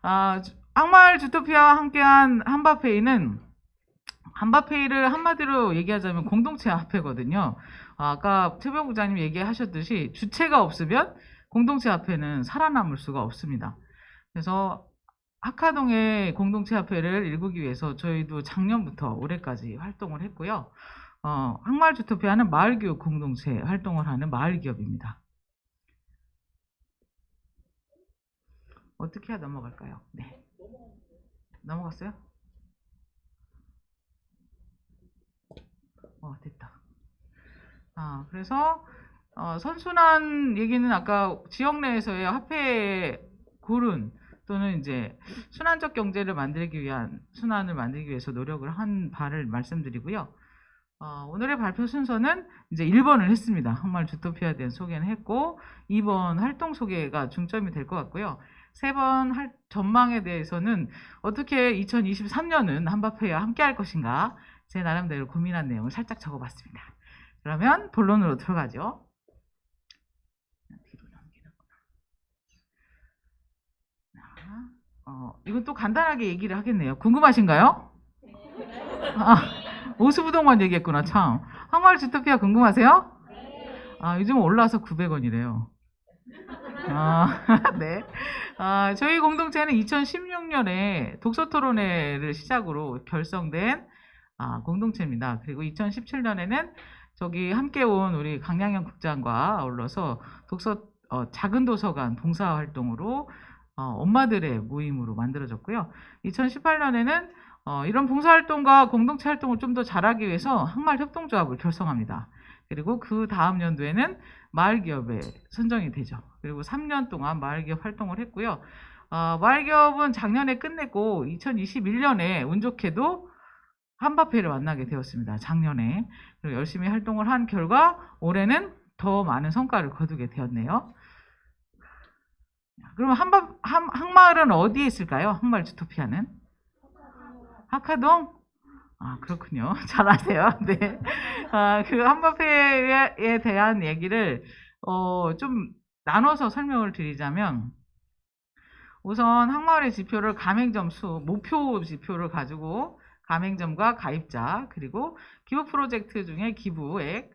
항마을 주토피아와 함께한 한바페이는 한바페이를 한마디로 얘기하자면 공동체 화폐거든요. 아까 최병 부장님 얘기하셨듯이 주체가 없으면 공동체 화폐는 살아남을 수가 없습니다. 그래서 하카동의 공동체 화폐를 일구기 위해서 저희도 작년부터 올해까지 활동을 했고요. 항마을 주토피아는 마을교육 공동체 활동을 하는 마을기업입니다. 어떻게 해야 넘어갈까요? 네. 넘어갔어요? 됐다. 그래서 선순환 얘기는 아까 지역 내에서의 화폐 고른 또는 이제 순환적 경제를 만들기 위한 순환을 만들기 위해서 노력을 한 바를 말씀드리고요. 오늘의 발표 순서는 이제 1번을 했습니다. 항마을 주토피아에 대한 소개는 했고 2번 활동 소개가 중점이 될 것 같고요. 3번 전망에 대해서는 어떻게 2023년은 한바페와 함께 할 것인가 제 나름대로 고민한 내용을 살짝 적어봤습니다. 그러면 본론으로 들어가죠. 이건 또 간단하게 얘기를 하겠네요. 궁금하신가요? 오수부동만 얘기했구나. 참. 항마을 주토피아 궁금하세요? 요즘 올라서 900원이래요. 네. 저희 공동체는 2016년에 독서토론회를 시작으로 결성된 공동체입니다. 그리고 2017년에는 저기 함께 온 우리 강양현 국장과 아울러서 작은 도서관 봉사활동으로 엄마들의 모임으로 만들어졌고요. 2018년에는 이런 봉사활동과 공동체 활동을 좀 더 잘하기 위해서 항마을 협동조합을 결성합니다. 그리고 그 다음 연도에는 마을기업에 선정이 되죠. 그리고 3년 동안 마을기업 활동을 했고요. 마을기업은 작년에 끝냈고 2021년에 운 좋게도 한바페를 만나게 되었습니다. 작년에. 그리고 열심히 활동을 한 결과 올해는 더 많은 성과를 거두게 되었네요. 그러면 항마을은 어디에 있을까요? 항마을 주토피아는? 하카동? 그렇군요. 잘 아세요. 네. 그 한바페에 대한 얘기를 좀 나눠서 설명을 드리자면 우선 항마을의 지표를 가맹점 수, 목표 지표를 가지고 가맹점과 가입자, 그리고 기부 프로젝트 중에 기부액,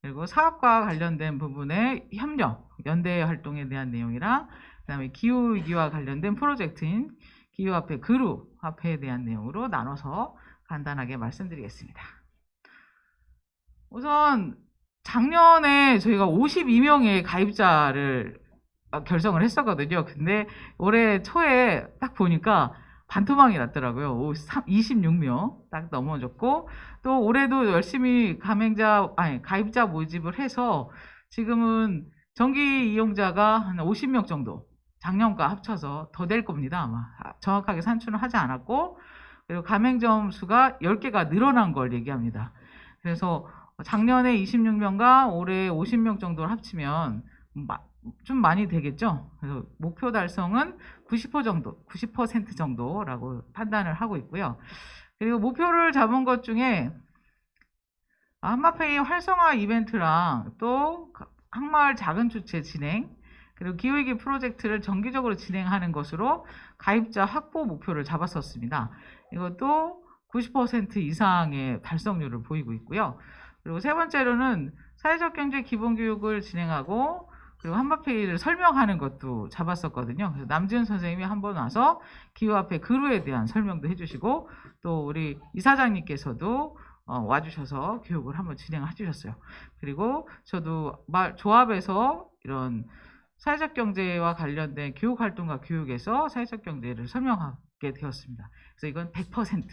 그리고 사업과 관련된 부분의 협력, 연대 활동에 대한 내용이랑 그다음에 기후위기와 관련된 프로젝트인 기후화폐, 그룹화폐에 대한 내용으로 나눠서 간단하게 말씀드리겠습니다. 우선 작년에 저희가 52명의 가입자를 결성을 했었거든요. 근데 올해 초에 딱 보니까 반토막이 났더라고요. 26명 딱 넘어졌고 또 올해도 열심히 가입자 모집을 해서 지금은 정기 이용자가 한 50명 정도 작년과 합쳐서 더 될 겁니다. 아마 정확하게 산출은 하지 않았고 그리고 가맹점 수가 10개가 늘어난 걸 얘기합니다. 그래서 작년에 26명과 올해 50명 정도를 합치면 좀 많이 되겠죠. 그래서 목표 달성은 90% 정도라고 판단을 하고 있고요. 그리고 목표를 잡은 것 중에 한마페이 활성화 이벤트랑 또 항마을 작은 주체 진행, 그리고 기후위기 프로젝트를 정기적으로 진행하는 것으로 가입자 확보 목표를 잡았었습니다. 이것도 90% 이상의 달성률을 보이고 있고요. 그리고 세 번째로는 사회적 경제 기본교육을 진행하고 그리고 한바페이를 설명하는 것도 잡았었거든요. 그래서 남지은 선생님이 한번 와서 기후화폐 그루에 대한 설명도 해주시고 또 우리 이사장님께서도 와주셔서 교육을 한번 진행해 주셨어요. 그리고 저도 조합에서 이런 사회적 경제와 관련된 교육활동과 교육에서 사회적 경제를 설명하게 되었습니다. 그래서 이건 100%.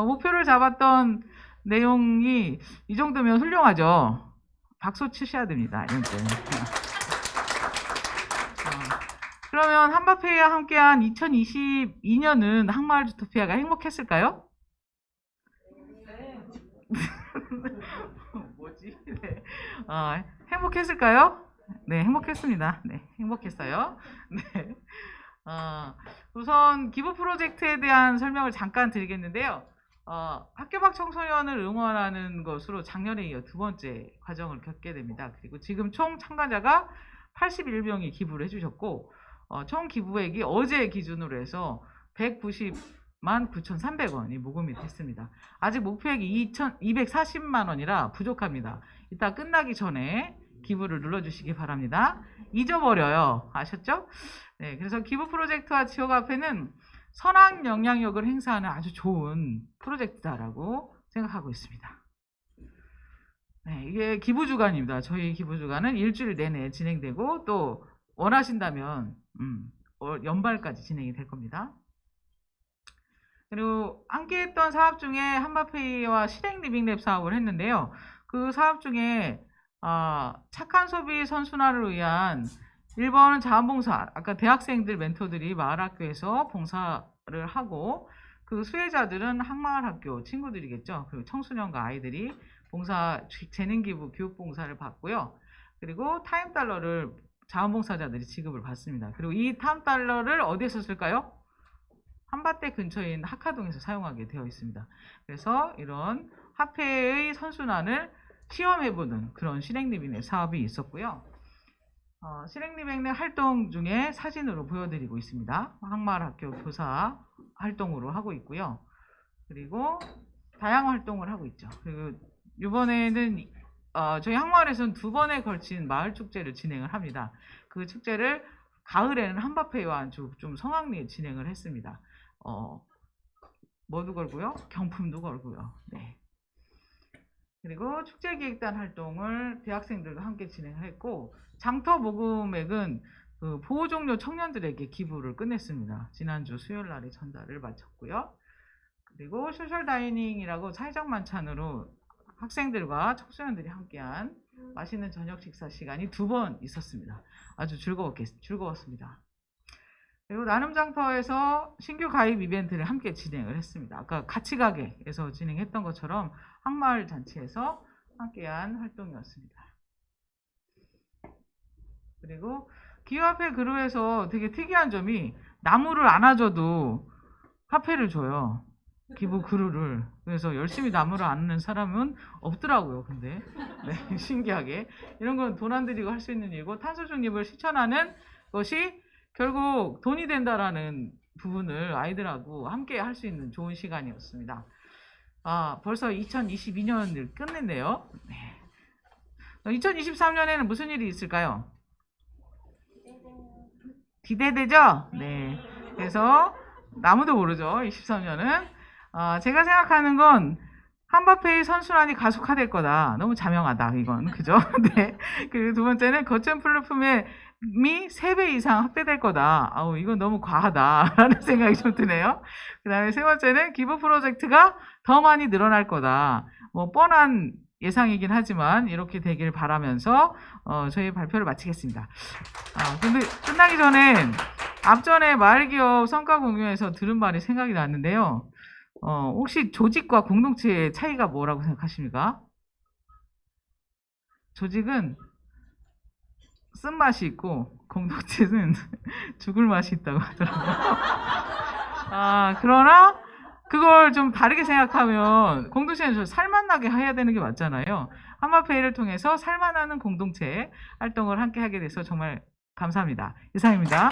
목표를 잡았던 내용이 이 정도면 훌륭하죠. 박수 치셔야 됩니다. 이런 때. 그러면 한바페이와 함께한 2022년은 항마을 주토피아가 행복했을까요? 뭐지? 네. 행복했을까요? 네, 행복했습니다. 네, 행복했어요. 네. 우선 기부 프로젝트에 대한 설명을 잠깐 드리겠는데요. 학교 밖 청소년을 응원하는 것으로 작년에 이어 두 번째 과정을 겪게 됩니다. 그리고 지금 총 참가자가 81명이 기부를 해주셨고 총 기부액이 어제 기준으로 해서 190만 9,300원이 모금이 됐습니다. 아직 목표액이 240만 원이라 부족합니다. 이따 끝나기 전에 기부를 눌러주시기 바랍니다. 잊어버려요. 아셨죠? 네, 그래서 기부 프로젝트와 지역화폐는 선한 영향력을 행사하는 아주 좋은 프로젝트다라고 생각하고 있습니다. 네, 이게 기부주간입니다. 저희 기부주간은 일주일 내내 진행되고 또 원하신다면 연말까지 진행이 될 겁니다. 그리고 함께했던 사업 중에 한바페이와 실행 리빙랩 사업을 했는데요. 그 사업 중에 착한 소비 선순환을 위한 1번은 자원봉사, 아까 대학생들 멘토들이 마을학교에서 봉사를 하고 그 수혜자들은 항마을학교 친구들이겠죠. 그리고 청소년과 아이들이 봉사, 재능기부, 교육봉사를 받고요. 그리고 타임달러를 자원봉사자들이 지급을 받습니다. 그리고 이 타임달러를 어디에서 쓸까요? 한밭대 근처인 학화동에서 사용하게 되어 있습니다. 그래서 이런 화폐의 선순환을 시험해보는 그런 실행리빙랩 사업이 있었고요. 실행리빙랩 활동 중에 사진으로 보여드리고 있습니다. 항마을학교 교사 활동으로 하고 있고요. 그리고 다양한 활동을 하고 있죠. 그리고 이번에는 저희 항마을에서는 2번에 걸친 마을축제를 진행을 합니다. 그 축제를 가을에는 한바페이와 아주 좀 성황리에 진행을 했습니다. 뭐도 걸고요? 경품도 걸고요. 네. 그리고 축제기획단 활동을 대학생들과 함께 진행을 했고 장터 모금액은 그 보호종료 청년들에게 기부를 끝냈습니다. 지난주 수요일 날에 전달을 마쳤고요. 그리고 소셜다이닝이라고 사회적 만찬으로 학생들과 청소년들이 함께한 맛있는 저녁 식사 시간이 2번 있었습니다. 아주 즐거웠습니다. 그리고 나눔장터에서 신규 가입 이벤트를 함께 진행을 했습니다. 아까 같이 가게에서 진행했던 것처럼 항마을 잔치에서 함께한 활동이었습니다. 그리고 기후화폐 그루에서 되게 특이한 점이 나무를 안아줘도 화폐를 줘요. 기부 그루를. 그래서 열심히 나무를 안는 사람은 없더라고요. 근데 네, 신기하게 이런 건 돈 안 들이고 할 수 있는 일이고 탄소 중립을 실천하는 것이 결국 돈이 된다라는 부분을 아이들하고 함께 할 수 있는 좋은 시간이었습니다. 벌써 2022년을 끝냈네요. 네. 2023년에는 무슨 일이 있을까요? 기대되죠? 네. 그래서 아무도 모르죠. 23년은. 제가 생각하는 건 한바페이 선순환이 가속화될 거다. 너무 자명하다. 이건 그죠? 네. 그리고 두 번째는 거점 플랫폼이 3배 이상 확대될 거다. 이건 너무 과하다라는 생각이 좀 드네요. 그 다음에 세 번째는 기부 프로젝트가 더 많이 늘어날 거다. 뭐 뻔한 예상이긴 하지만 이렇게 되길 바라면서 저희 발표를 마치겠습니다. 근데 끝나기 전에 앞전에 마을기업 성과 공유에서 들은 말이 생각이 났는데요. 혹시 조직과 공동체의 차이가 뭐라고 생각하십니까? 조직은 쓴맛이 있고 공동체는 죽을 맛이 있다고 하더라고요. 그러나 그걸 좀 다르게 생각하면 공동체는 좀 살만나게 해야 되는 게 맞잖아요. 한마페이를 통해서 살만하는 공동체 활동을 함께 하게 돼서 정말 감사합니다. 이상입니다.